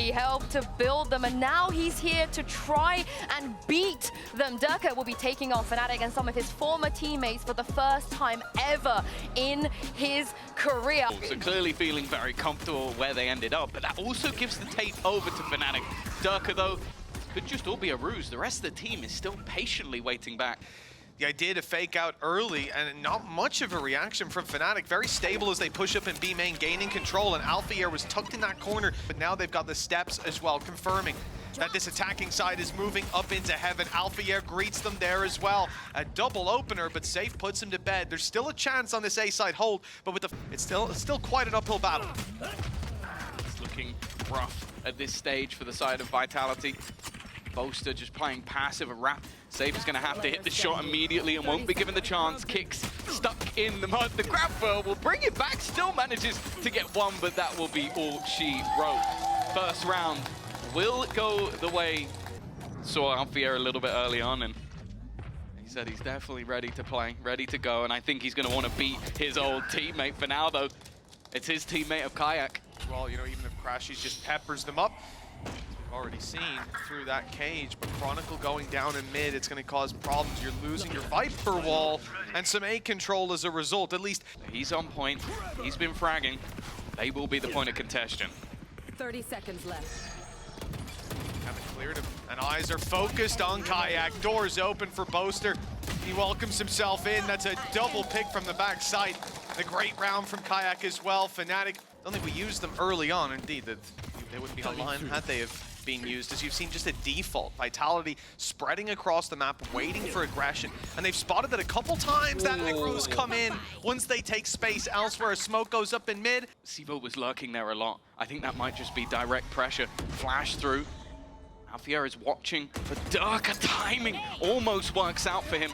He helped to build them, and now he's here to try and beat them. Durka will be taking on Fnatic and some of his former teammates for the first time ever in his career. So clearly feeling very comfortable where they ended up, but that also gives the tape over to Fnatic. Durka, though, could just all be a ruse. The rest of the team is still patiently waiting back. The idea to fake out early and not much of a reaction from Fnatic. Very stable as they push up in B main, gaining control, and Alphair was tucked in that corner, but now they've got the steps as well, confirming that this attacking side is moving up into heaven. Alphair greets them there as well. A double opener, but Safe puts him to bed. There's still a chance on this A side hold, but with it's still quite an uphill battle. It's looking rough at this stage for the side of Vitality. Boaster just playing passive at Rap. Safe is going to have to hit the shot immediately and won't be given the chance. Kicks stuck in the mud. The grab throw will bring it back. Still manages to get one, but that will be all she wrote. First round will go the way. Saw Alphair a little bit early on, and he said he's definitely ready to play, ready to go, and I think he's going to want to beat his old teammate. For now, though, it's his teammate of Kayak. Well, you know, even if Crashies just peppers them up, already seen through that cage, but Chronicle going down in mid, it's going to cause problems. You're losing your Viper wall and some A control as a result, at least. He's on point. He's been fragging. They will be the point of contention. 30 seconds left. Haven't cleared him, and eyes are focused on Kayak. Doors open for Boaster. He welcomes himself in. That's a double pick from the backside. A great round from Kayak as well. Fnatic, I don't think we used them early on. Indeed, they wouldn't be online had they have being used, as you've seen just a default. Vitality spreading across the map, waiting for aggression. And they've spotted that a couple times that aggro's come in once they take space elsewhere. Smoke goes up in mid. Sivo was lurking there a lot. I think that might just be direct pressure. Flash through. Alphair is watching for Durka. Timing almost works out for him.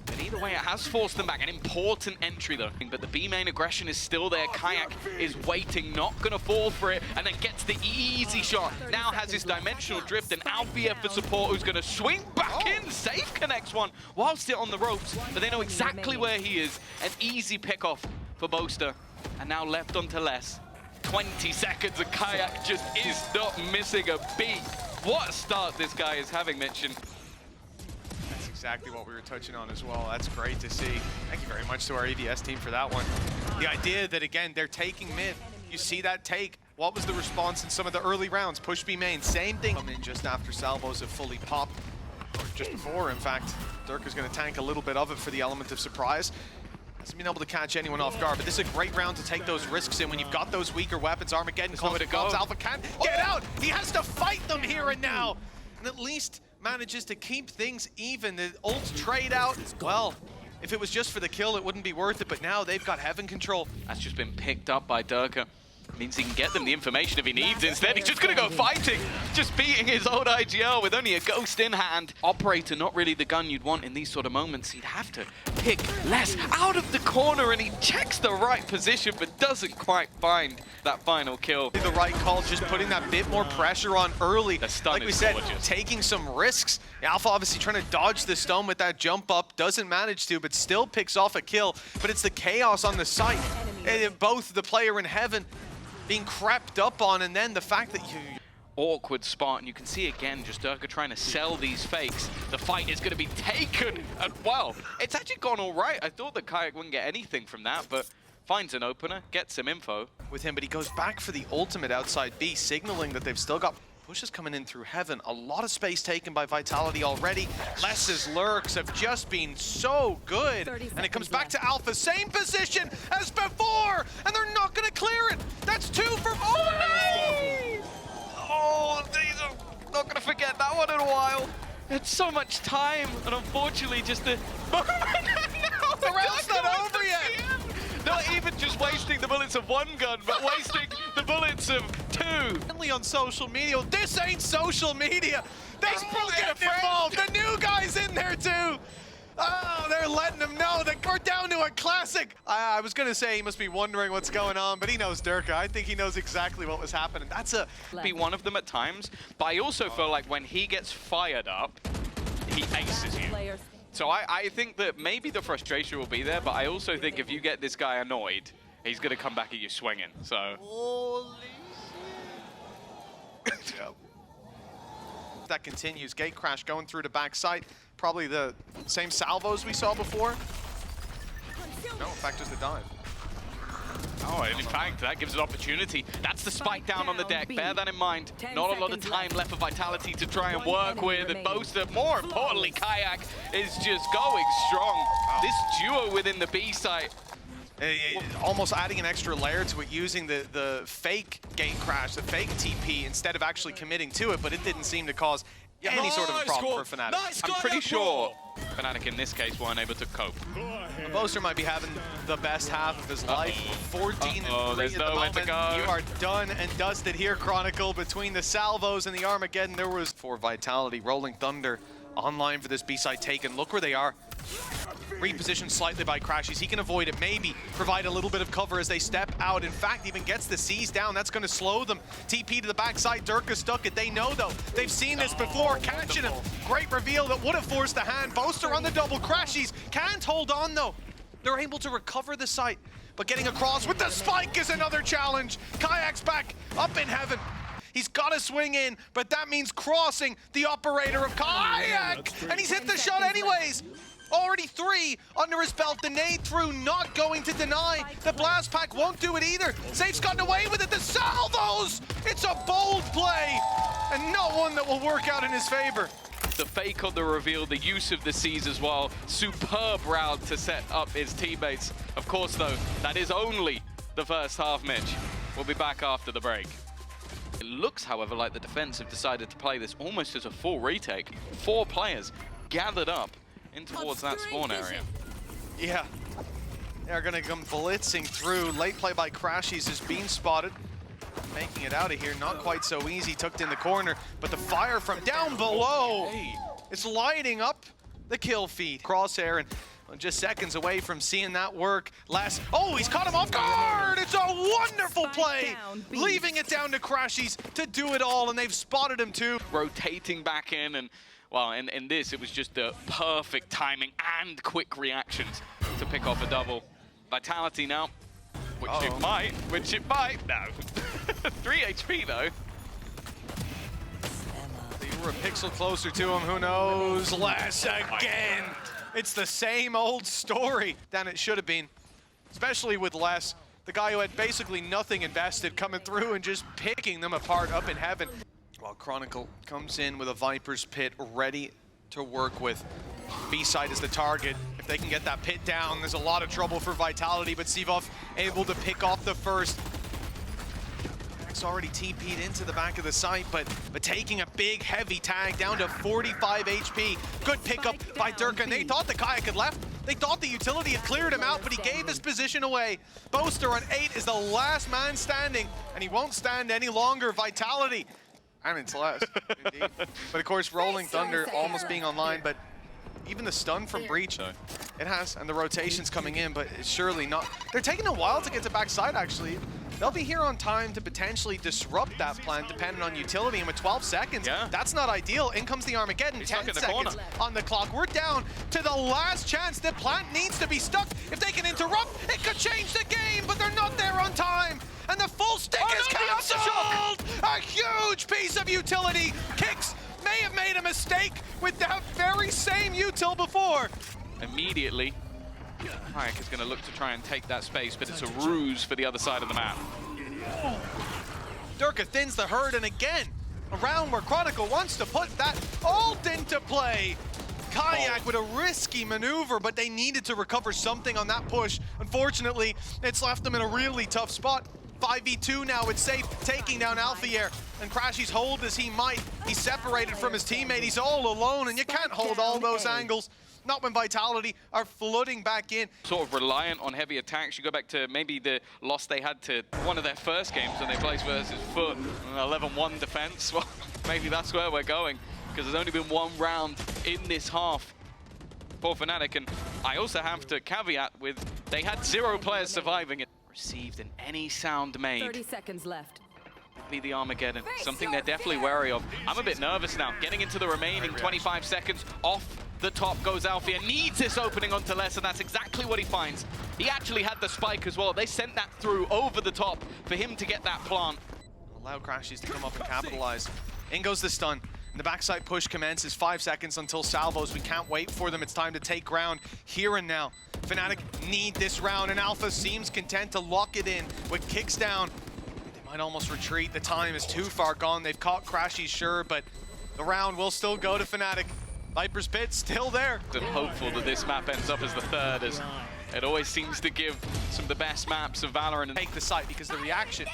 But either way, it has forced them back. An important entry, though. But the B main aggression is still there. Kayak is waiting, not going to fall for it, and then gets the easy shot. Now has his dimensional drift, and Alphair for support, who's going to swing back in. Safe connects one while still on the ropes, but they know exactly where he is. An easy pick-off for Boaster, and now left onto less. 20 seconds, and Kayak just is not missing a beat. What a start this guy is having, mentioned. Exactly what we were touching on as well. That's great to see. Thank you very much to our ADS team for that one. The idea that, again, they're taking mid. You see that take. What was the response in some of the early rounds? Push B main, same thing. Come in just after salvos have fully popped, or just before, in fact. Durka's going to tank a little bit of it for the element of surprise. Hasn't been able to catch anyone off guard, but this is a great round to take those risks in when you've got those weaker weapons. Armageddon calls it goes. Alpha can't get out. He has to fight them here and now. And at least manages to keep things even. The ult trade out, well, if it was just for the kill, it wouldn't be worth it, but now they've got heaven control. That's just been picked up by Durka. Means he can get them the information if he needs. Instead, he's just going to go fighting, just beating his old IGL with only a ghost in hand. Operator, not really the gun you'd want in these sort of moments. He'd have to pick less out of the corner, and he checks the right position, but doesn't quite find that final kill. The right call, just putting that bit more pressure on early. The stun like we is said, gorgeous. Taking some risks. Alpha obviously trying to dodge the stone with that jump up, doesn't manage to, but still picks off a kill. But it's the chaos on the site. And both the player in heaven being crept up on, and then the fact that you... Awkward spot, and you can see again just Durka trying to sell these fakes. The fight is going to be taken, and well, it's actually gone all right. I thought that Kayak wouldn't get anything from that, but finds an opener, gets some info. With him, but he goes back for the ultimate outside B, signaling that they've still got pushes coming in through heaven. A lot of space taken by Vitality already. Less's lurks have just been so good. And it comes back to Alpha, same position as before, and they're not going to clear it. That's two from Oni! Oh, these are not going to forget that one in a while. It's so much time, and unfortunately just the The round's not over yet. Not even just wasting the bullets of one gun, but wasting the bullets of two. Only on social media. This ain't social media. They're getting involved. The new guy's in there too. Oh, they're letting him know that we're down to a classic. I was gonna say he must be wondering what's going on, but he knows Durka. I think he knows exactly what was happening. That's a... Be one of them at times, but I also feel like when he gets fired up, he aces you. So I think that maybe the frustration will be there, but I also think if you get this guy annoyed, he's going to come back at you swinging. So That continues. Gate crash going through the backside. Probably the same salvos we saw before. No, in fact, just a dive. Oh, and in fact, that gives an opportunity. That's the spike down on the deck. Bear that in mind. Not a lot of time left for Vitality to try and work with. And Boaster, more importantly, Kayak is just going strong. This duo within the B site. Almost adding an extra layer to it, using the fake gate crash, the fake TP, instead of actually committing to it, but it didn't seem to cause any sort of a problem for Fnatic. I'm pretty sure Fnatic in this case weren't able to cope. Boaster might be having the best half of his life. 14 and 3 there's at the nowhere moment. to go. You are done and dusted here, Chronicle. Between the salvos and the Armageddon, there was for Vitality. Rolling Thunder online for this B-side taken. Look where they are. Repositioned slightly by Crashies. He can avoid it, maybe provide a little bit of cover as they step out. In fact, even gets the C's down. That's going to slow them. TP to the backside. Durka stuck it. They know, though. They've seen this before. Catching him. Great reveal that would have forced the hand. Boaster on the double. Crashies can't hold on, though. They're able to recover the site, but getting across with the spike is another challenge. Kayak's back up in heaven. He's got to swing in, but that means crossing the operator of Kayak, and he's hit the shot anyways. Already 3 under his belt. The nade through, not going to deny. The blast pack won't do it either. Safe's gotten away with it. The salvos! It's a bold play, and not one that will work out in his favor. The fake on the reveal, the use of the C's as well. Superb route to set up his teammates. Of course, though, that is only the first half, Mitch. We'll be back after the break. It looks, however, like the defense have decided to play this almost as a full retake. 4 players gathered up in towards that spawn area. Yeah, they're gonna come blitzing through. Late play by Crashies is being spotted. Making it out of here, not quite so easy, tucked in the corner, but the fire from down below, it's lighting up the kill feed. Crosshair, and just seconds away from seeing that work. Oh, he's caught him off guard! It's a wonderful play! Leaving it down to Crashies to do it all, and they've spotted him too. Rotating back in, and well, in this, it was just the perfect timing and quick reactions to pick off a double. Vitality now, which it might, no. 3 HP though. You were a pixel closer to him, who knows? Les again! It's the same old story than it should have been. Especially with Les, the guy who had basically nothing invested, coming through and just picking them apart up in heaven. While Chronicle comes in with a Viper's Pit ready to work with. B-side is the target. If they can get that pit down, there's a lot of trouble for Vitality, but Sivov able to pick off the first. It's already TP'd into the back of the site, but taking a big, heavy tag down to 45 HP. Good pickup by Durka, and they thought the Kayak had left. They thought the utility had cleared him out, but he gave his position away. Boaster on 8 is the last man standing, and he won't stand any longer. Vitality. I mean, it's less, indeed. But of course, Rolling Thunder almost being online, but even the stun from Breach, it has, and the rotations coming in, but it's surely not. They're taking a while to get to backside, actually. They'll be here on time to potentially disrupt that plan, depending on utility, and with 12 seconds, that's not ideal. In comes the Armageddon, 10 seconds on the clock. We're down to the last chance. The plant needs to be stuck. If they can interrupt, it could change the game, but they're not there on time. And the full stick is cancelled! A huge piece of utility. Kicks may have made a mistake with that very same util before. Immediately, Kayak is going to look to try and take that space, but it's a ruse for the other side of the map. Durka thins the herd, and again, around where Chronicle wants to put that ult into play. Kayak with a risky maneuver, but they needed to recover something on that push. Unfortunately, it's left them in a really tough spot. 5v2 now, it's safe, taking down Alfier, and Crashies hold as he might. He's separated from his teammate, he's all alone, and you can't hold all those angles. Not when Vitality are flooding back in. Sort of reliant on heavy attacks. You go back to maybe the loss they had to one of their first games when they played versus Foot, an 11-1 defense. Well, maybe that's where we're going, because there's only been 1 round in this half for Fnatic, and I also have to caveat with they had 0 players surviving it. Received in any sound made. 30 seconds left. Be the Armageddon, something they're definitely wary of. I'm a bit nervous now. Getting into the remaining 25 seconds, off the top goes Alfia. Needs this opening onto Les, and that's exactly what he finds. He actually had the spike as well. They sent that through over the top for him to get that plant. Allow Crashies to come up and capitalize. In goes the stun. And the backside push commences. 5 seconds until salvos. We can't wait for them. It's time to take ground here and now. Fnatic need this round, and Alpha seems content to lock it in with kicks down. They might almost retreat. The time is too far gone. They've caught Crashies, sure, but the round will still go to Fnatic. Viper's Pit still there. I'm hopeful that this map ends up as the third, as it always seems to give some of the best maps of VALORANT. Take the site because the reaction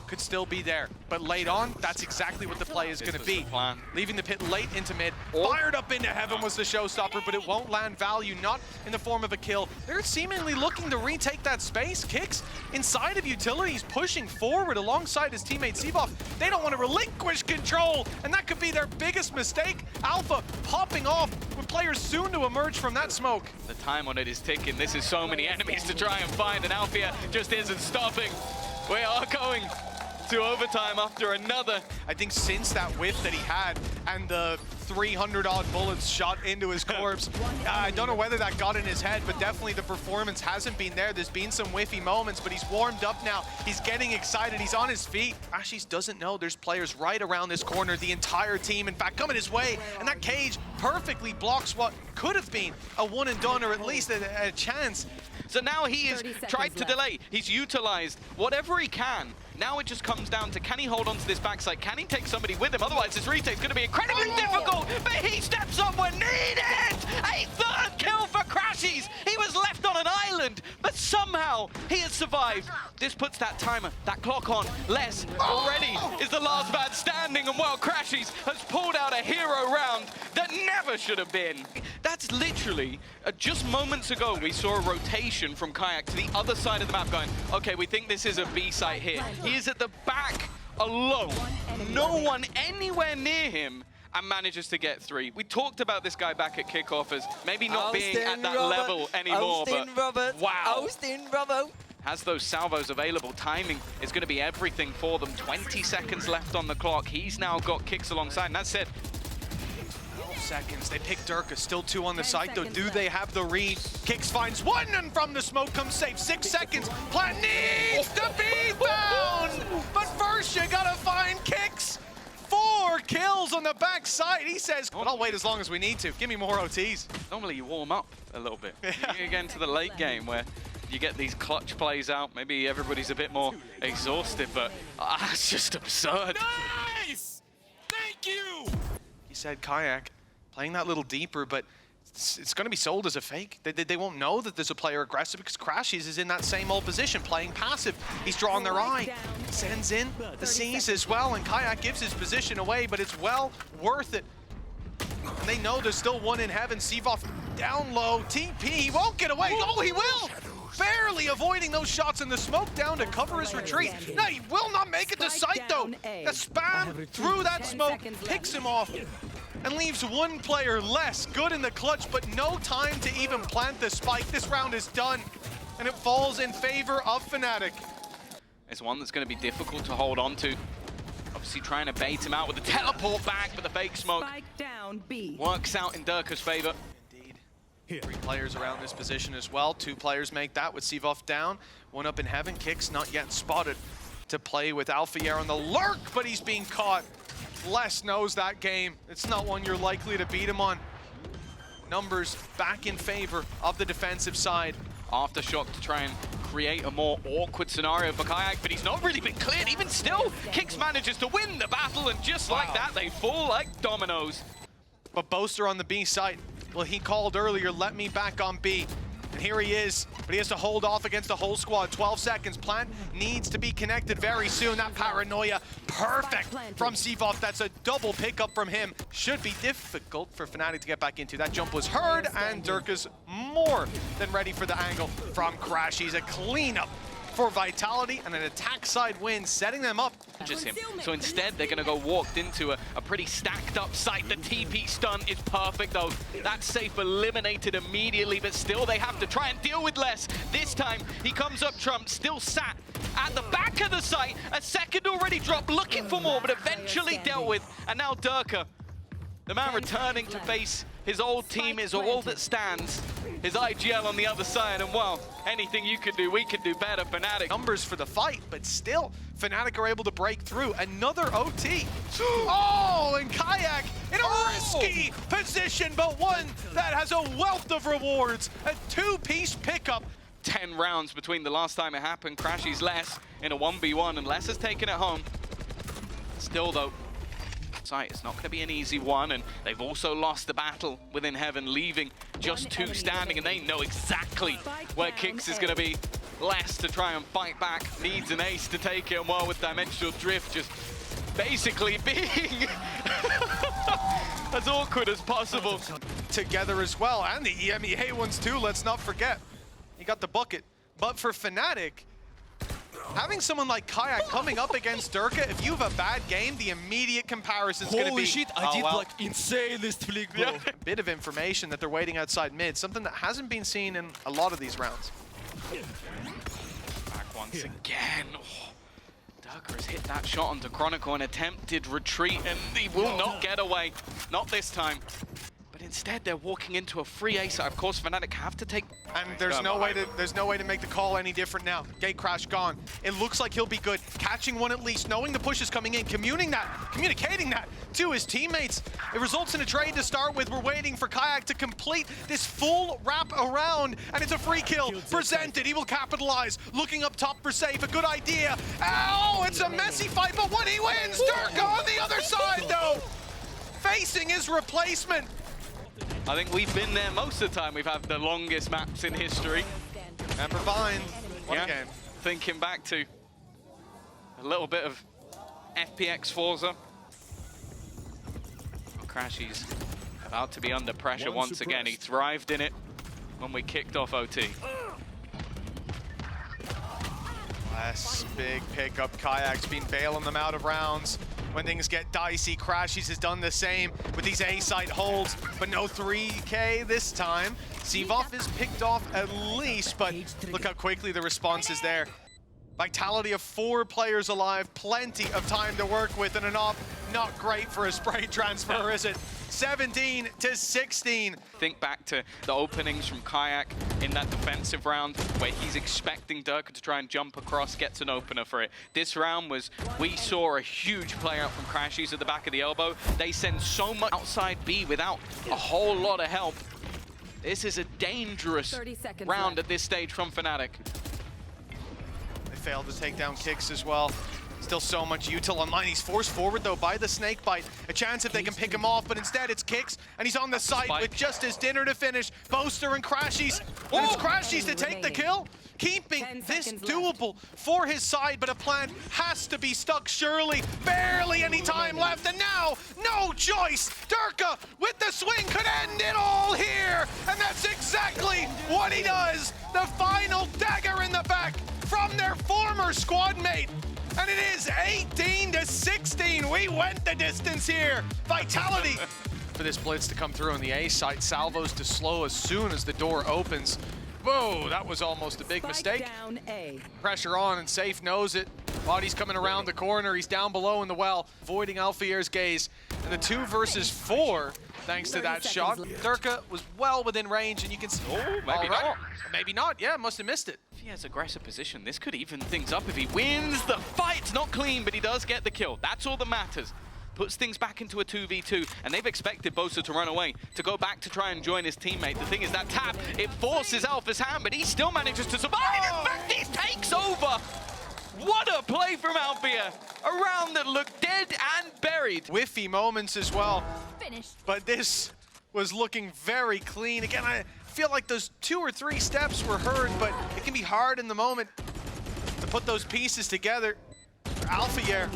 could still be there. But late on, that's exactly what the play is going to be. Plan. Leaving the pit late into mid. Fired up into heaven was the showstopper, but it won't land value, not in the form of a kill. They're seemingly looking to retake that space. Kicks inside of utilities, pushing forward alongside his teammate Seavoff. They don't want to relinquish control, and that could be their biggest mistake. Alpha popping off with players soon to emerge from that smoke. The time on it is ticking. This is so many enemies to try and find, and Alfia just isn't stopping. We are going to overtime after another. I think since that whiff that he had and the 300-odd bullets shot into his corpse, I don't know whether that got in his head, but definitely the performance hasn't been there. There's been some whiffy moments, but he's warmed up now. He's getting excited. He's on his feet. Ashes doesn't know there's players right around this corner. The entire team, in fact, coming his way, and that cage perfectly blocks what could have been a one and done, or at least a chance. So now he has tried to delay. He's utilized whatever he can. Now it just comes down to, can he hold on to this backside? Can he take somebody with him? Otherwise, this retake's going to be incredibly difficult. But he steps up when needed. A third kill for Crashies. He was left on an island, but somehow he has survived. This puts that timer, that clock on. Les already is the last man standing, and while Crashies has pulled out a hero round that never should have been. That's literally, just moments ago, we saw a rotation from Kayak to the other side of the map going, okay, we think this is a B site here. He is at the back alone. No one anywhere near him, and manages to get 3. We talked about this guy back at kickoff as maybe not being at that level anymore, but wow. Has those salvos available. Timing is going to be everything for them. 20 seconds left on the clock. He's now got kicks alongside, and that's it. 12 seconds. They pick Durka. Still 2 on the site, though. Do they have the read? Kicks finds 1, and from the smoke comes safe. 6 seconds. Plant needs to be found! But first, you gotta find Kicks. 4 kills on the backside. He says, well, I'll wait as long as we need to. Give me more OTs. Normally you warm up a little bit. You get into the late game where you get these clutch plays out. Maybe everybody's a bit more exhausted, but it's just absurd. Nice! Thank you! He said Kayak playing that little deeper, but it's going to be sold as a fake. They won't know that there's a player aggressive because Crashies is in that same old position, playing passive. He's drawing their eye, sends in the C's as well, and Kayak gives his position away, but it's well worth it. And they know there's still one in heaven. Seavoff down low, TP, he won't get away. Oh, he will! Barely avoiding those shots in the smoke down to cover his retreat. No, he will not make it to sight, though. The spam through that smoke picks him off and leaves one player less. Good in the clutch, but no time to even plant the spike. This round is done, and it falls in favor of Fnatic. It's one that's going to be difficult to hold on to. Obviously trying to bait him out with the teleport back, but the fake smoke works out in Durka's favor. Indeed. 3 players around this position as well. 2 players make that with Seavoff down. 1 up in heaven. Kicks not yet spotted to play with Alfier on the lurk, but he's being caught. Les knows that game. It's not one you're likely to beat him on. Numbers back in favor of the defensive side. Aftershock to try and create a more awkward scenario for Kayak, but he's not really been cleared. Even still, Kicks manages to win the battle, and just like that, they fall like dominoes. But Boaster on the B site. Well, he called earlier, let me back on B. And here he is, but he has to hold off against the whole squad. 12 seconds. Plant needs to be connected very soon. That paranoia, perfect from Seavoff. That's a double pickup from him. Should be difficult for Fnatic to get back into. That jump was heard, and Durka's more than ready for the angle from Crashies. A cleanup for Vitality and an attack side win, setting them up. Just him. So instead, they're going to go walked into a pretty stacked up site. The TP stun is perfect, though. That safe eliminated immediately, but still they have to try and deal with less. This time, he comes up Trump, still sat at the back of the site. A second already dropped, looking for more, but eventually dealt with. And now Durka, the man returning to face his old team, is all that stands. his IGL on the other side, and well, anything you could do, we could do better, Fnatic. Numbers for the fight, but still, Fnatic are able to break through. Another OT. Oh, and Kayak in a risky position, but one that has a wealth of rewards. A two-piece pickup. 10 rounds between the last time it happened. Crashy's less in a 1v1, and Les has taken it home. Still, though, it's not going to be an easy one, and they've also lost the battle within Heaven, leaving just two standing, and they know exactly where Kicks is going to be. Less to try and fight back, needs an ace to take it, and well, with Dimensional Drift just basically being as awkward as possible. Together as well, and the EMEA ones too, let's not forget. He got the bucket, but for Fnatic, having someone like Kayak coming up against Durka, if you have a bad game, the immediate comparison is going to be... Holy shit, I did like insanest flick, bro. A bit of information that they're waiting outside mid, something that hasn't been seen in a lot of these rounds. Back once again. Oh, Durka has hit that shot onto Chronicle, an attempted retreat, and he will not get away. Not this time. But instead, they're walking into a free ace. Of course, Fnatic have to take... And there's no way to make the call any different now. Gate Crash gone. It looks like he'll be good. Catching one at least, knowing the push is coming in, communicating that to his teammates. It results in a trade to start with. We're waiting for Kayak to complete this full wrap around, and it's a free kill presented. He will capitalize. Looking up top for safe, a good idea. Ow, it's a messy fight, but when he wins, Durka on the other side though, facing his replacement. I think we've been there most of the time. We've had the longest maps in history. Remember Bind. What a game. Thinking back to a little bit of FPX Forza. Well, Crashy's about to be under pressure once again. He thrived in it when we kicked off OT. Last big pickup. Kayak's been bailing them out of rounds. When things get dicey, Crashies has done the same with these A-site holds, but no 3K this time. Sivov is picked off at least, but look how quickly the response is there. Vitality of 4 players alive, plenty of time to work with, and an op not great for a spray transfer, is it? 17 to 16. Think back to the openings from Kayak in that defensive round where he's expecting Durka to try and jump across, gets an opener for it. This round was, we saw a huge play out from Crashies at the back of the elbow. They send so much outside B without a whole lot of help. This is a dangerous round at this stage from Fnatic. They failed to take down Kicks as well. Still so much util online. He's forced forward though by the snake bite. A chance if they can pick him off, but instead it's Kicks, and he's on the site with just his dinner to finish. Boaster and Crashies. And it's Crashies to take the kill, keeping this doable for his side, but a plan has to be stuck surely. Barely any time left, and now no choice. Durka with the swing could end it all here, and that's exactly what he does. The final dagger in the back from their former squad mate. And it is 18 to 16. We went the distance here. Vitality for this blitz to come through on the A side. Salvos to slow as soon as the door opens. Whoa, that was almost a big mistake. Down A. Pressure on, and Safe knows it. Body's coming around the corner. He's down below in the well, avoiding Alfier's gaze. And the 2 versus 4, thanks to that shot. Durka was well within range, and you can see. Oh, maybe not. Maybe not. Yeah, must have missed it. If he has aggressive position, this could even things up if he wins the fight. It's not clean, but he does get the kill. That's all that matters. Puts things back into a 2v2, and they've expected Bosa to run away, to go back to try and join his teammate. The thing is that tap, it forces Alpha's hand, but he still manages to survive. In fact, he takes over. What a play from Alfia. A round that looked dead and buried. Whiffy moments as well. But this was looking very clean. Again, I feel like those 2 or 3 steps were heard, but it can be hard in the moment to put those pieces together. Alphier,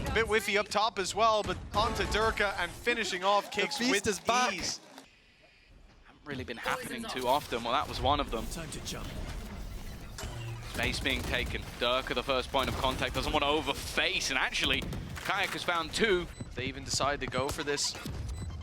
a bit whiffy up top as well, but onto Durka and finishing off Kicks with ease. Haven't really been happening too often. Well, that was one of them. Time to jump. Space being taken. Durka, the first point of contact, doesn't want to overface, and actually, Kayak has found 2. They even decide to go for this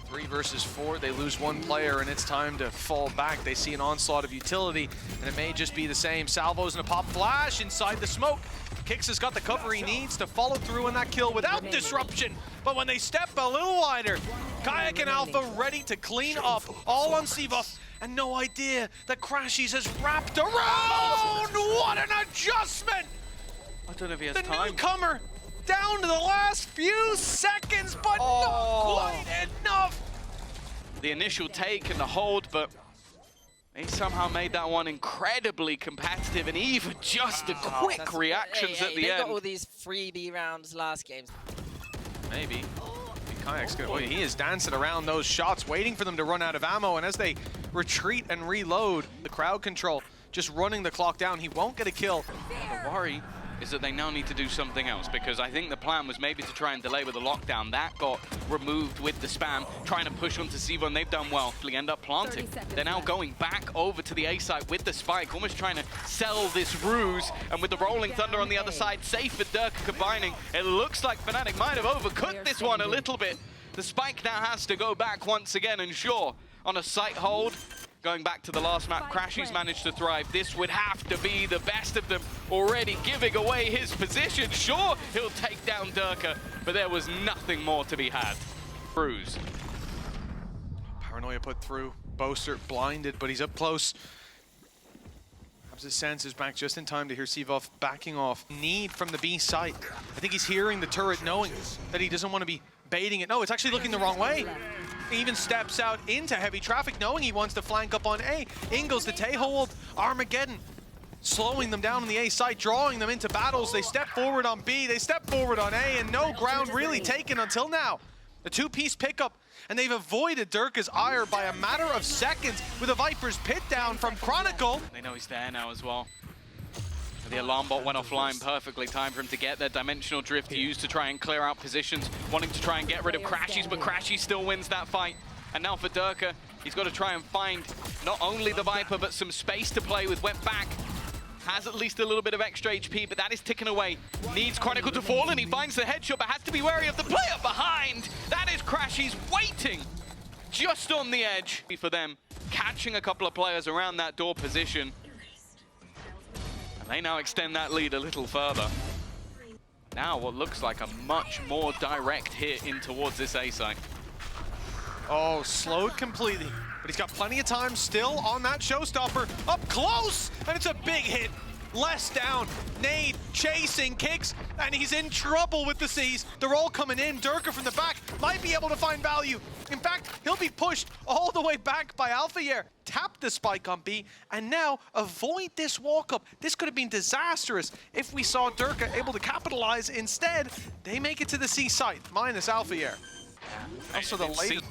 3 versus 4. They lose 1 player, and it's time to fall back. They see an onslaught of utility, and it may just be the same. Salvos and a pop flash inside the smoke. Kicks has got the cover he needs to follow through on that kill without disruption. But when they step a little wider, Kayak and Alpha ready to clean up, all on Sivov. and no idea that Crashies has wrapped around. What an adjustment! I don't know if he has The time. newcomer down to the last few seconds, but not quite enough. The initial take and the hold, but he somehow made that one incredibly competitive, and even just the quick reactions at the they end. got all these freebie rounds last game. Maybe. Kayak's good. He is dancing around those shots, waiting for them to run out of ammo, and as they retreat and reload, the crowd control just running the clock down. He won't get a kill. The worry is that they now need to do something else, because I think the plan was maybe to try and delay with the lockdown. That got removed with the spam, trying to push onto C1. They've done well. They end up planting. They're now going back over to the A site with the spike, almost trying to sell this ruse. And with the rolling thunder on the other side, safe with Dirk combining, it looks like Fnatic might have overcooked this one a little bit. The spike now has to go back once again, and sure, on a site hold, going back to the last map, Crashies managed to thrive. This would have to be the best of them, already giving away his position. Sure, he'll take down Durka, but there was nothing more to be had. Bruise. Paranoia put through. Boaster blinded, but he's up close. Has his senses back just in time to hear Sivov backing off. Need from the B site. I think he's hearing the turret, knowing that he doesn't want to be baiting it. No, it's actually looking the wrong way. He even steps out into heavy traffic, knowing he wants to flank up on A. Ingles, the Tay-hold, Armageddon, slowing them down on the A site, drawing them into battles. They step forward on B, they step forward on A, and no ground really taken until now. The two-piece pickup, and they've avoided Durka's ire by a matter of seconds with a Viper's pit down from Chronicle. They know he's there now as well. The alarm bot went offline perfectly. Time for him to get their dimensional drift used to try and clear out positions, wanting to try and get rid of Crashies, but Crashies still wins that fight. And now for Durka, he's got to try and find not only the Viper, but some space to play with. Went back, has at least a little bit of extra HP, but that is ticking away. Needs Chronicle to fall, and he finds the headshot, but has to be wary of the player behind. That is Crashies waiting just on the edge for them, catching a couple of players around that door position. And they now extend that lead a little further. Now what looks like a much more direct hit in towards this A site. Oh, slowed completely, but he's got plenty of time still on that showstopper. Up close, and it's a big hit. Less down, nade, chasing, kicks, and he's in trouble with the C's. They're all coming in. Durka from the back might be able to find value. In fact, he'll be pushed all the way back by Alphayer. Tap the spike on B, and now avoid this walk-up. This could have been disastrous if we saw Durka able to capitalize. Instead, they make it to the C site, minus Alphayer. Also the latest.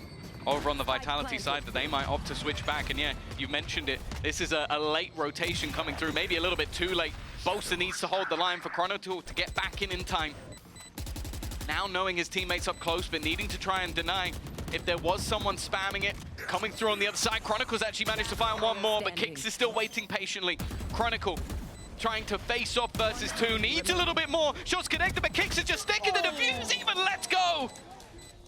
Over on the Vitality side, that they might opt to switch back. And yeah, you mentioned it. This is a late rotation coming through, maybe a little bit too late. Boaster needs to hold the line for Chronicle to get back in time. Now knowing his teammates up close, but needing to try and deny if there was someone spamming it. Coming through on the other side, Chronicle's actually managed to find one more, but Kix is still waiting patiently. Chronicle trying to face off versus two, needs a little bit more. Shots connected, but Kix is just sticking the defuse, even let's go!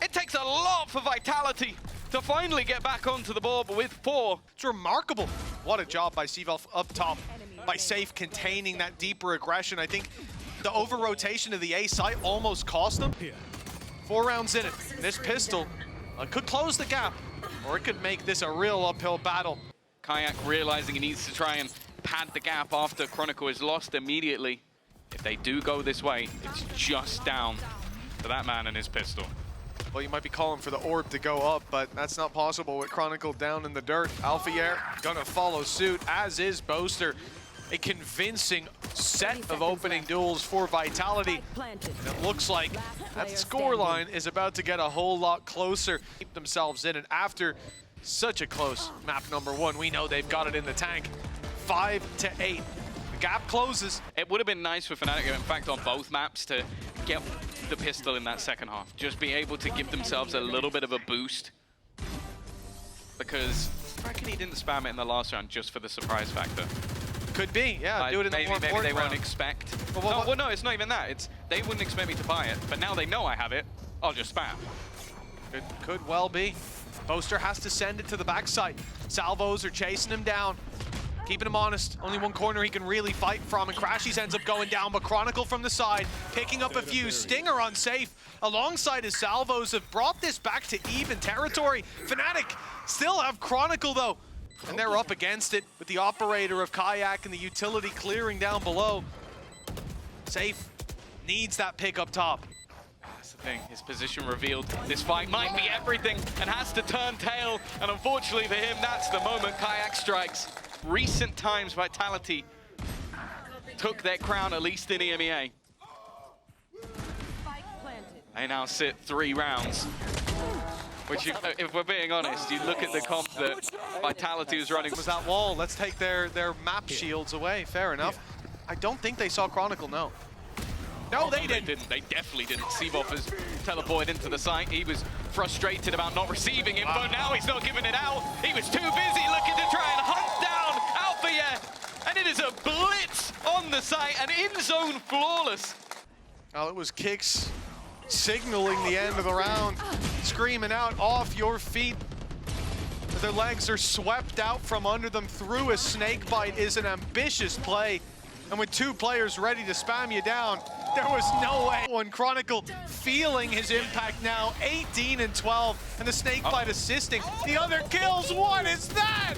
It takes a lot for Vitality to finally get back onto the board, but with 4. It's remarkable. What a job by Sivov up top, by Safe containing that deeper aggression. I think the over-rotation of the A site almost cost them. 4 rounds in it. This pistol could close the gap, or it could make this a real uphill battle. Kayak realizing he needs to try and pad the gap after Chronicle is lost immediately. If they do go this way, it's just down to that man and his pistol. Well, you might be calling for the orb to go up, but that's not possible with Chronicle down in the dirt. Alphayer gonna follow suit, as is Boaster. A convincing set of opening duels for Vitality. And it looks like that scoreline is about to get a whole lot closer. Keep themselves in, and after such a close map number 1, we know they've got it in the tank. 5 to 8. The gap closes. It would have been nice for Fnatic, in fact, on both maps to get the pistol in that second half. Just be able to give themselves a little bit of a boost. Because I reckon he didn't spam it in the last round just for the surprise factor. Could be, yeah. Do it in the more maybe important they won't round. expect. Well, Well, no, it's not even that. It's they wouldn't expect me to buy it, but now they know I have it. I'll just spam. Could well be. Boaster has to send it to the backside. Salvos are chasing him down, keeping him honest. Only one corner he can really fight from, and Crashies ends up going down, but Chronicle from the side, picking up a few. Stinger on Safe, alongside his salvos, have brought this back to even territory. Fnatic still have Chronicle, though. And they're up against it with the operator of Kayak and the utility clearing down below. Safe needs that pick up top. That's the thing, his position revealed. This fight might be everything and has to turn tail. And unfortunately for him, that's the moment Kayak strikes. Recent times, Vitality took their crown, at least in EMEA. They now sit 3 rounds. Which, if we're being honest, you look at the comp that Vitality was running. Was that wall? Let's take their map shields away. Fair enough. I don't think they saw Chronicle, no. No, they didn't. They definitely didn't. Seavoff has teleported into the site. He was frustrated about not receiving info. Now he's not giving it out. He was too busy looking to try and hunt down Alpha. And it is a blitz on the site, and in-zone flawless. Oh, it was Kicks signaling the end of the round, screaming out, off your feet. Their legs are swept out from under them through a snake bite is an ambitious play. And with 2 players ready to spam you down, there was no way. One Chronicle feeling his impact now, 18 and 12, and the snake bite assisting. The other kills, what is that?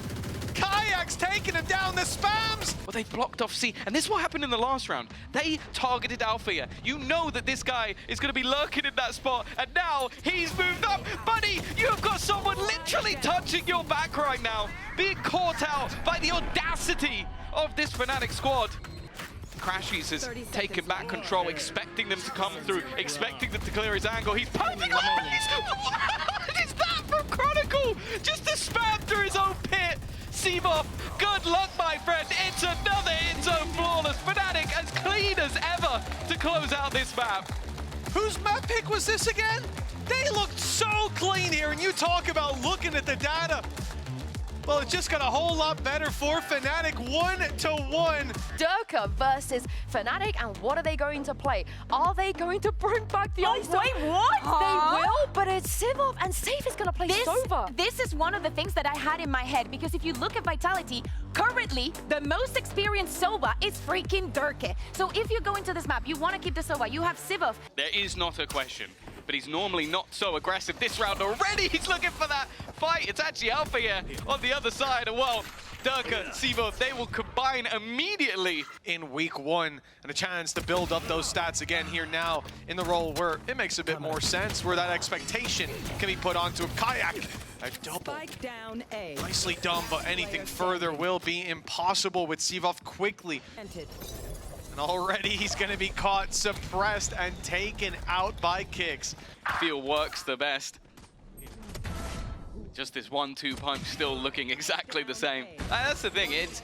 Kayak's taking him down, the spams! Well, they blocked off C, and this is what happened in the last round. They targeted Alpha. You know that this guy is going to be lurking in that spot, and now he's moved up. Buddy, you have got someone literally touching your back right now, being caught out by the audacity of this Fnatic squad. Crashies has taken back control, expecting them to come through, expecting them to clear his angle. He's pumping. What is that from Chronicle? Just to spam through his own pit. Seavoff, good luck, my friend. It's another in-zone flawless. Fnatic as clean as ever to close out this map. Whose map pick was this again? They looked so clean here, and you talk about looking at the data. Well, it just got a whole lot better for Fnatic, 1-1. Durka versus Fnatic, and what are they going to play? Are they going to bring back the ice? Wait, what? They will, but it's Seavoff, and Safe is going to play Sova. This is one of the things that I had in my head, because if you look at Vitality, currently, the most experienced Sova is freaking Durka. So if you go into this map, you want to keep the Sova, you have Seavoff. There is not a question, but he's normally not so aggressive this round already. He's looking for that fight. It's actually Alpha here on the other side. And well, Durka, Seavoff, they will combine immediately in week 1, and a chance to build up those stats again here now in the role where it makes a bit more sense, where that expectation can be put onto a Kayak. A double. Spike down A. Nicely done, but anything further will be impossible with Seavoff quickly. And already he's going to be caught, suppressed, and taken out by Kicks. Feel works the best. Just this 1-2 punch still looking exactly the same. That's the thing. It's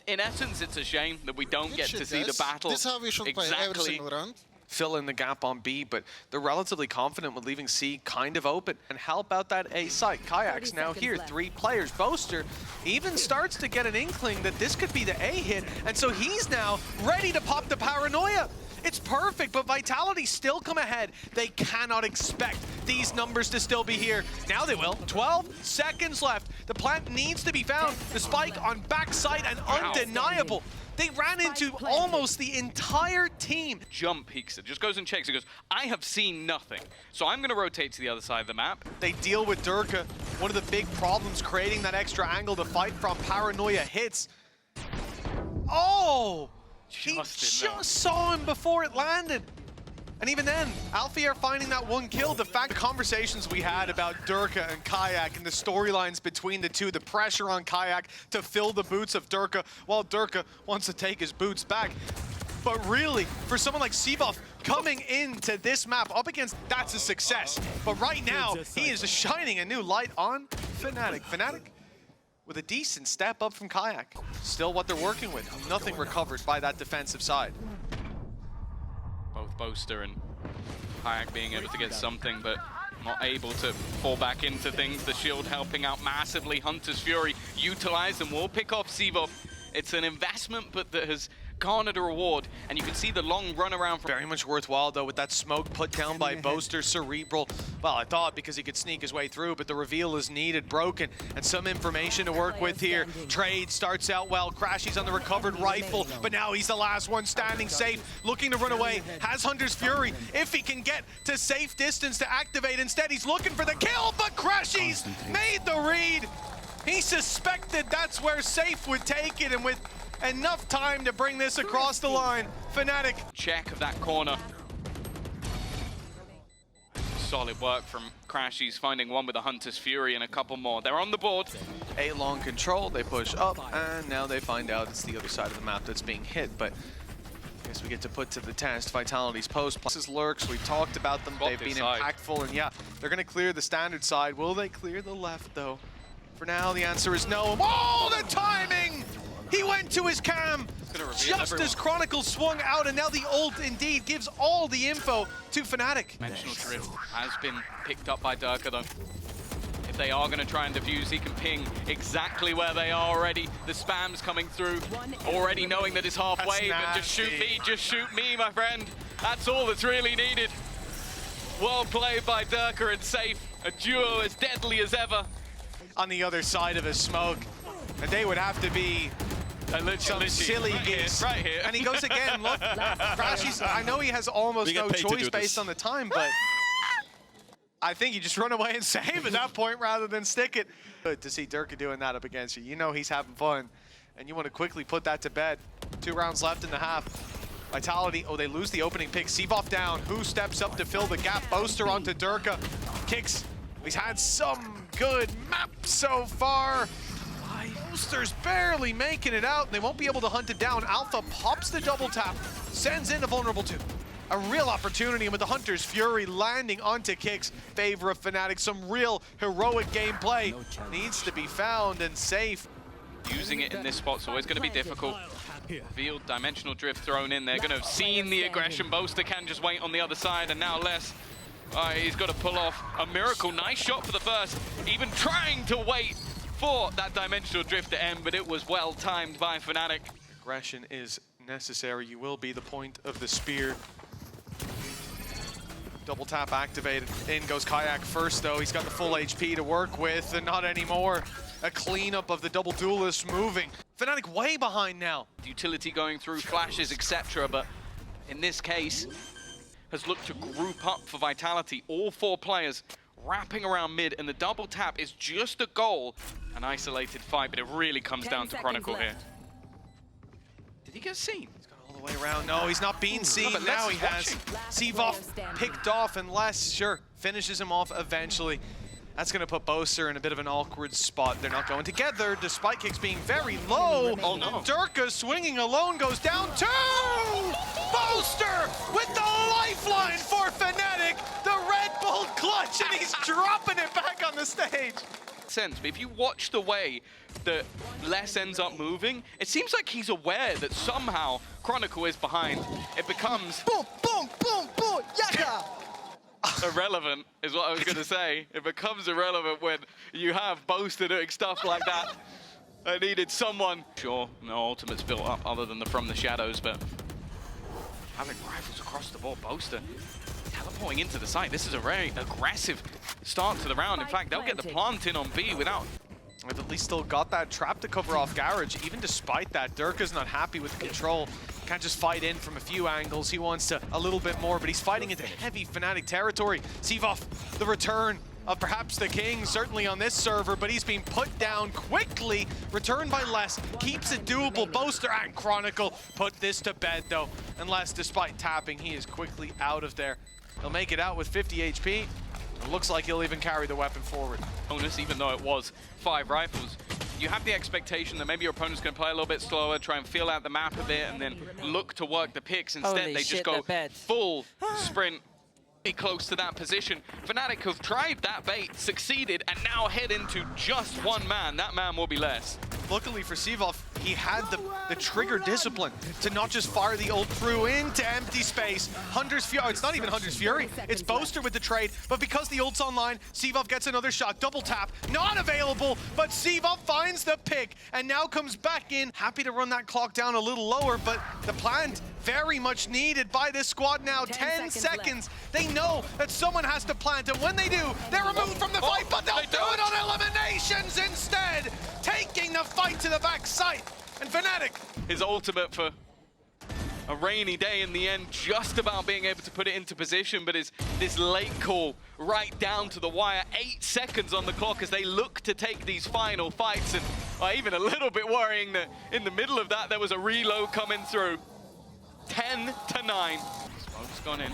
in essence, it's a shame that we don't get to see the battle This is how we should play every single round. Fill in the gap on B, but they're relatively confident with leaving C kind of open and help out that A site. Kayak's now here, 3 players. Boaster even starts to get an inkling that this could be the A hit, and so he's now ready to pop the paranoia. It's perfect, but Vitality still come ahead. They cannot expect these numbers to still be here. Now they will. 12 seconds left. The plant needs to be found. The spike on backside and undeniable. They ran into almost the entire team. Jump peeks it, just goes and checks. It goes, I have seen nothing. So I'm going to rotate to the other side of the map. They deal with Durka. One of the big problems creating that extra angle to fight from. Paranoia hits. Oh! He just saw him before it landed. And even then, Alfie are finding that 1 kill. The conversations we had about Durka and Kayak and the storylines between the two, the pressure on Kayak to fill the boots of Durka, while Durka wants to take his boots back. But really, for someone like Seavoff coming into this map up against, that's a success. But right now, he is shining a new light on Fnatic. Fnatic with a decent step up from Kayak. Still what they're working with. Nothing recovered by that defensive side. Both Boaster and Kayak being able to get something, but not able to fall back into things. The shield helping out massively. Hunter's Fury utilized and will pick off Seavoff. It's an investment, but that has garnered a reward, and you can see the long run around. Very much worthwhile, though, with that smoke put down by Boaster. Cerebral, well, I thought because he could sneak his way through, but the reveal is needed, broken, and some information to work with here. Trade starts out well. Crashy's on the recovered rifle, but now he's the last one standing safe, looking to run away. Has Hunter's Fury, if he can get to safe distance to activate. Instead, he's looking for the kill, but Crashy's made the read. He suspected that's where Safe would take it, and with enough time to bring this across the line, Fnatic. Check of that corner. Solid work from Crash. He's finding one with the Hunter's Fury and a couple more. They're on the board. A long control, they push up, and now they find out it's the other side of the map that's being hit, but I guess we get to put to the test Vitality's post. Pluses lurks, we've talked about them, they've been impactful, and yeah, they're gonna clear the standard side. Will they clear the left though? For now, the answer is no. Oh, the timing! He went to his cam just as Chronicle swung out, and now the ult indeed gives all the info to Fnatic. Dimensional drift has been picked up by Durka though. If they are going to try and defuse, he can ping exactly where they are already. The spam's coming through, already knowing that it's halfway, but just shoot me, my friend. That's all that's really needed. Well played by Durka and Safe, a duo as deadly as ever. On the other side of his smoke, and they would have to be some silly gigs. Right here. And he goes again, look. Crash, I know he has almost no choice based on the time, but I think you just run away and save at that point rather than stick it. Good to see Durka doing that up against you. You know he's having fun, and you want to quickly put that to bed. 2 rounds left in the half. Vitality, oh, they lose the opening pick. Seavoff down. Who steps up to fill the gap? Boaster onto Durka. Kicks. He's had some good maps so far. Boaster's barely making it out, and they won't be able to hunt it down. Alpha pops the double tap, sends in a vulnerable 2. A real opportunity, and with the Hunter's Fury landing onto Kicks, favor of Fnatic, some real heroic gameplay needs to be found and safe. Using it in this spot's always going to be difficult. Field dimensional drift thrown in. They're going to have seen the aggression. Boaster can just wait on the other side, and now less. He's got to pull off a miracle. Nice shot for the first. Even trying to wait for that dimensional drift to end, but it was well timed by Fnatic. Aggression is necessary. You will be the point of the spear. Double tap activated. In goes Kayak first, though. He's got the full HP to work with, and not anymore. A cleanup of the double duelist moving. Fnatic way behind now. Utility going through flashes, etc., but in this case, has looked to group up for Vitality. All 4 players wrapping around mid, and the double tap is just a goal. An isolated fight, but it really comes down to Chronicle here. Did he get seen? He's gone all the way around. No, he's not being seen. Now he has. Seavoff picked off, and Les, sure, finishes him off eventually. That's going to put Boaster in a bit of an awkward spot. They're not going together, despite Kicks being very low. Oh no. Durka swinging alone goes down 2! Boaster with the lifeline for Fnatic. The Red Bull clutch, and he's dropping it back on the stage. Sense, but if you watch the way that Les ends up moving, it seems like he's aware that somehow Chronicle is behind. It becomes Boom, boom, boom, boom, yaka! irrelevant, is what I was going to say. It becomes irrelevant when you have Boaster doing stuff like that. I needed someone. Sure, no ultimates built up other than the From the Shadows, but having rifles across the board, Boaster teleporting into the site. This is a very aggressive start to the round. In fact, they'll get the plant in on B without... They've at least still got that trap to cover off Garage. Even despite that, Durka's not happy with the control. Can't just fight in from a few angles. He wants to a little bit more, but he's fighting into heavy Fnatic territory. Seavoff, the return of perhaps the king, certainly on this server, but he's being put down quickly. Returned by Les, keeps it doable. Boaster and Chronicle put this to bed, though. And Les, despite tapping, he is quickly out of there. He'll make it out with 50 HP. It looks like he'll even carry the weapon forward. Bonus, even though it was 5 rifles. You have the expectation that maybe your opponent's going to play a little bit slower, try and feel out the map a bit, and then look to work the picks. Instead, Holy they shit, just go they're bad. full sprint. Be close to that position. Fnatic have tried that bait, succeeded, and now head into just one man. That man will be less. Luckily for Seavoff, he had the trigger discipline to not just fire the ult through into empty space. Hunter's Fury, it's not even Hunter's Fury, it's Boaster with the trade, but because the ult's online, Seavoff gets another shot, double tap, not available, but Seavoff finds the pick, and now comes back in, happy to run that clock down a little lower, but the plant very much needed by this squad now. 10 seconds. They know that someone has to plant, and when they do, they're removed from the fight, but they'll do it on eliminations instead, taking the fight to the backside. And Fnatic, his ultimate for A rainy day in the end, just about being able to put it into position, but is this late call right down to the wire. 8 seconds on the clock as they look to take these final fights, and even a little bit worrying that in the middle of that there was a reload coming through. 10-9. Smoke's gone in.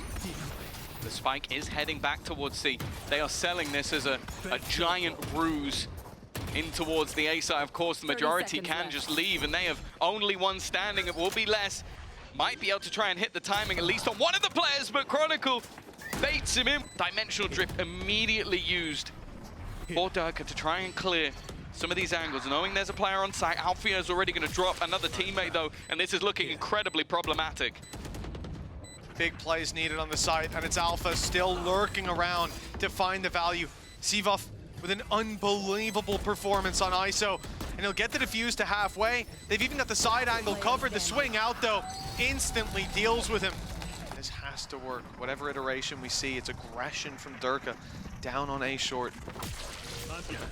The spike is heading back towards C. They are selling this as a giant ruse in towards the A side. Of course, the majority can just leave, and they have only one standing. It will be less. Might be able to try and hit the timing, at least on one of the players, but Chronicle baits him in. Dimensional drift immediately used for Durka to try and clear some of these angles. Knowing there's a player on site, Alfia is already going to drop another teammate, though, and this is looking incredibly problematic. Big plays needed on the site, and it's Alpha still lurking around to find the value. Sivov with an unbelievable performance on ISO, and he'll get the defuse to halfway. They've even got the side angle covered. The swing out, though, instantly deals with him. This has to work. Whatever iteration we see, it's aggression from Durka down on A short.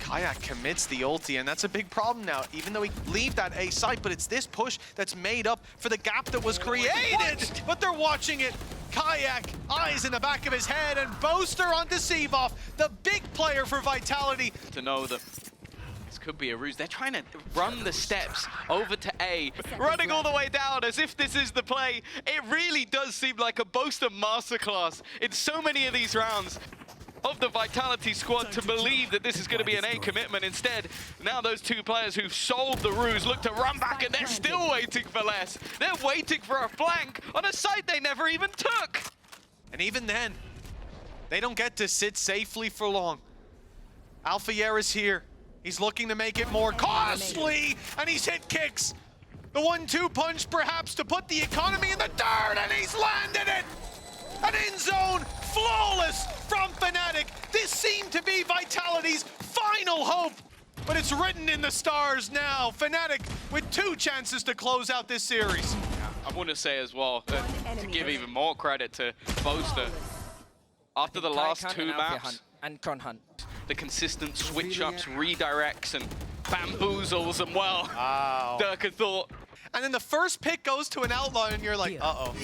Kayak commits the ulti, and that's a big problem now, even though he leave that A site, but it's this push that's made up for the gap that was created. But they're watching it. Kayak, eyes in the back of his head, and Boaster onto Sivov, the big player for Vitality. To know that this could be a ruse. They're trying to run the steps over to A, running all the way down as if this is the play. It really does seem like a Boaster masterclass in so many of these rounds of the Vitality squad to believe that this is going to be an A commitment. Instead, now those two players who've sold the ruse look to run back, and they're still waiting for less. They're waiting for a flank on a site they never even took. And even then, they don't get to sit safely for long. Alfier is here. He's looking to make it more costly, and he's hit kicks. The 1-2 punch perhaps to put the economy in the dirt, and he's landed it. An in zone, flawless from Fnatic. This seemed to be Vitality's final hope, but it's written in the stars now. Fnatic with 2 chances to close out this series. I want to say as well, to give even more credit to Boaster. After the last 2 maps, and Con Hunt. the consistent switch-ups, redirects, and bamboozles them well. Wow. Durka thought. And then the first pick goes to an outlier, and you're like, uh-oh.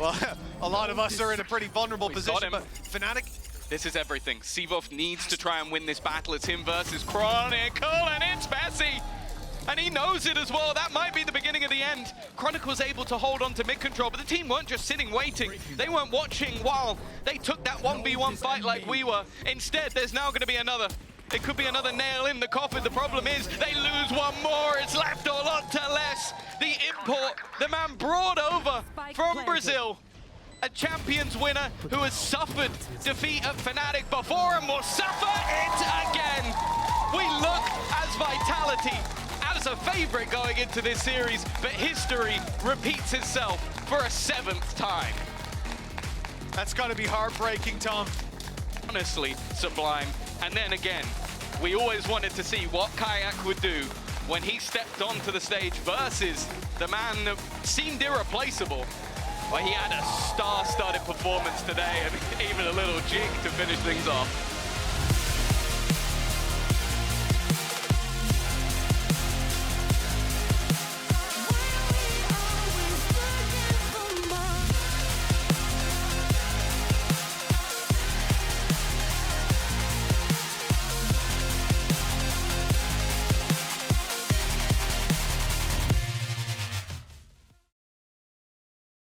Well, a lot of us are in a pretty vulnerable position, but Fnatic... This is everything. Sivov needs to try and win this battle. It's him versus Chronicle, and it's Bessie! And he knows it as well. That might be the beginning of the end. Chronicle was able to hold on to mid-control, but the team weren't just sitting waiting. They weren't watching while they took that 1v1 fight like we were. Instead, there's now going to be another. It could be another nail in the coffin. The problem is they lose one more. It's left a lot to less. The import, the man brought over from Brazil, a Champions winner who has suffered defeat at Fnatic before and will suffer it again. We look as Vitality as a favorite going into this series, but history repeats itself for a 7th time. That's got to be heartbreaking, Tom. Honestly, sublime. And then again, we always wanted to see what Kayak would do when he stepped onto the stage versus the man that seemed irreplaceable. Well, he had a star-studded performance today, and even a little jig to finish things off.